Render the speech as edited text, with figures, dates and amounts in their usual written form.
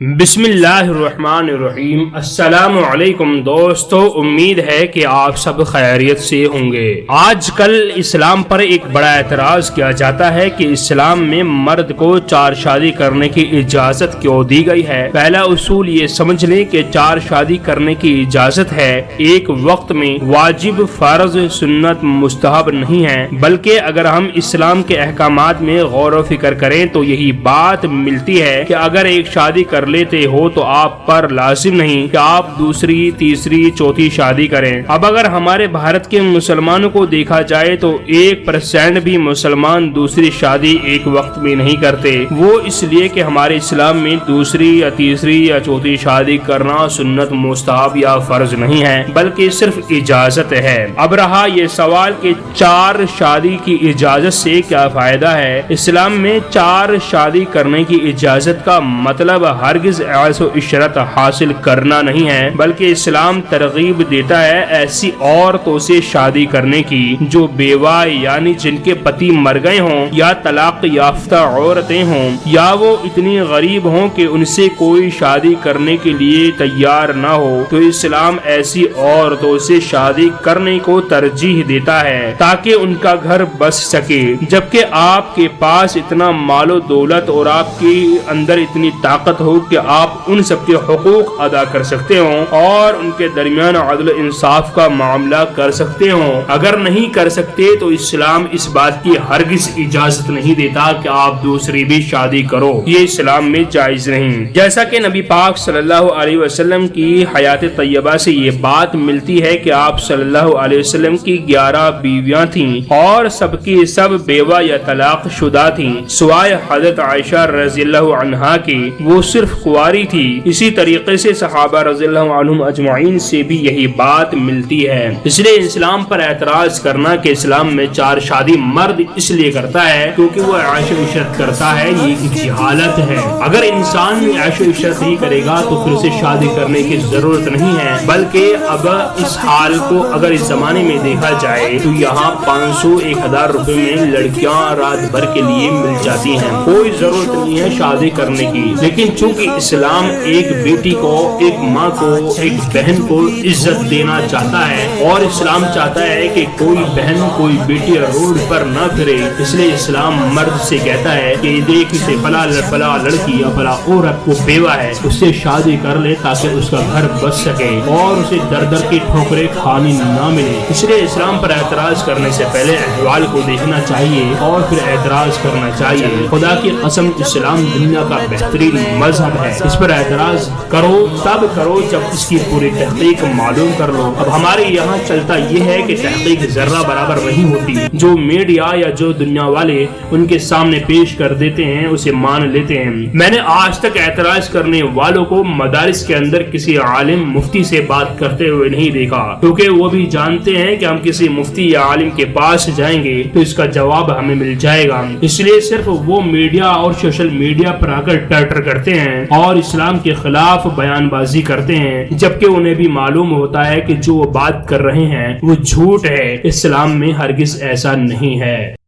بسم اللہ الرحمن الرحیم۔ السلام علیکم دوستو، امید ہے کہ آپ سب خیریت سے ہوں گے۔ آج کل اسلام پر ایک بڑا اعتراض کیا جاتا ہے کہ اسلام میں مرد کو 4 شادی کرنے کی اجازت کیوں دی گئی ہے۔ پہلا اصول یہ سمجھ لیں کہ 4 شادی کرنے کی اجازت ہے، ایک وقت میں واجب، فرض، سنت، مستحب نہیں ہے، بلکہ اگر ہم اسلام کے احکامات میں غور و فکر کریں تو یہی بات ملتی ہے کہ اگر ایک شادی کر لیتے ہو تو آپ پر لازم نہیں کہ آپ دوسری، تیسری، چوتھی شادی کریں۔ اب اگر ہمارے بھارت کے مسلمانوں کو دیکھا جائے تو 1% بھی مسلمان دوسری شادی ایک وقت میں نہیں کرتے، وہ اس لیے کہ ہمارے اسلام میں دوسری یا تیسری یا چوتھی شادی کرنا سنت، مستحب یا فرض نہیں ہے، بلکہ صرف اجازت ہے۔ اب رہا یہ سوال کہ 4 شادی کی اجازت سے کیا فائدہ ہے۔ اسلام میں 4 شادی کرنے کی اجازت کا مطلب ہرگز عیش و عشرت حاصل کرنا نہیں ہے، بلکہ اسلام ترغیب دیتا ہے ایسی عورتوں سے شادی کرنے کی جو بیوہ یعنی جن کے پتی مر گئے ہوں، یا طلاق یافتہ عورتیں ہوں، یا وہ اتنی غریب ہوں کہ ان سے کوئی شادی کرنے کے لیے تیار نہ ہو، تو اسلام ایسی عورتوں سے شادی کرنے کو ترجیح دیتا ہے تاکہ ان کا گھر بس سکے۔ جبکہ آپ کے پاس اتنا مال و دولت اور آپ کے اندر اتنی طاقت ہو کہ آپ ان سب کے حقوق ادا کر سکتے ہوں اور ان کے درمیان عدل و انصاف کا معاملہ کر سکتے ہوں۔ اگر نہیں کر سکتے تو اسلام اس بات کی ہرگز اجازت نہیں دیتا کہ آپ دوسری بھی شادی کرو، یہ اسلام میں جائز نہیں۔ جیسا کہ نبی پاک صلی اللہ علیہ وسلم کی حیات طیبہ سے یہ بات ملتی ہے کہ آپ صلی اللہ علیہ وسلم کی 11 بیویاں تھیں اور سب کی سب بیوہ یا طلاق شدہ تھیں، سوائے حضرت عائشہ رضی اللہ عنہا کی، وہ صرف کنواری تھی۔ اسی طریقے سے صحابہ رضی اللہ عنہم اجمعین سے بھی یہی بات ملتی ہے۔ اس لیے اسلام پر اعتراض کرنا کہ اسلام میں 4 شادی مرد اس لیے کرتا ہے کیونکہ وہ عیش و عشرت کرتا ہے، یہ ایک جہالت ہے۔ اگر انسان عیش و عشرت نہیں کرے گا تو پھر اسے شادی کرنے کی ضرورت نہیں ہے، بلکہ اب اس حال کو اگر اس زمانے میں دیکھا جائے تو یہاں 500-1000 روپے میں لڑکیاں رات بھر کے لیے مل جاتی ہیں، کوئی ضرورت نہیں ہے شادی کرنے کی۔ لیکن چونکہ اسلام ایک بیٹی کو، ایک ماں کو، ایک بہن کو عزت دینا چاہتا ہے اور اسلام چاہتا ہے کہ کوئی بہن، کوئی بیٹی روڈ پر نہ پھرے، اس لیے اسلام مرد سے کہتا ہے کہ دیکھ اسے فلاں لڑکی یا فلاں عورت کو بیوہ ہے، اس سے شادی کر لے تاکہ اس کا گھر بچ سکے اور اسے در در کی ٹھوکریں کھانی نہ ملے۔ اس لیے اسلام پر اعتراض کرنے سے پہلے احوال کو دیکھنا چاہیے اور پھر اعتراض کرنا چاہیے۔ خدا کی قسم اسلام دنیا کا بہترین مذہب ہے، اس پر اعتراض کرو تب کرو جب اس کی پوری تحقیق معلوم کر لو۔ اب ہمارے یہاں چلتا یہ ہے کہ تحقیق ذرہ برابر نہیں ہوتی، جو میڈیا یا جو دنیا والے ان کے سامنے پیش کر دیتے ہیں اسے مان لیتے ہیں۔ میں نے آج تک اعتراض کرنے والوں کو مدارس کے اندر کسی عالم مفتی سے بات کرتے ہوئے نہیں دیکھا، کیونکہ وہ بھی جانتے ہیں کہ ہم کسی مفتی یا عالم کے پاس جائیں گے تو اس کا جواب ہمیں مل جائے گا، اس لیے صرف وہ میڈیا اور سوشل میڈیا پر آ کر ٹرٹر کرتے ہیں اور اسلام کے خلاف بیان بازی کرتے ہیں، جبکہ انہیں بھی معلوم ہوتا ہے کہ جو وہ بات کر رہے ہیں وہ جھوٹ ہے۔ اسلام میں ہرگز ایسا نہیں ہے۔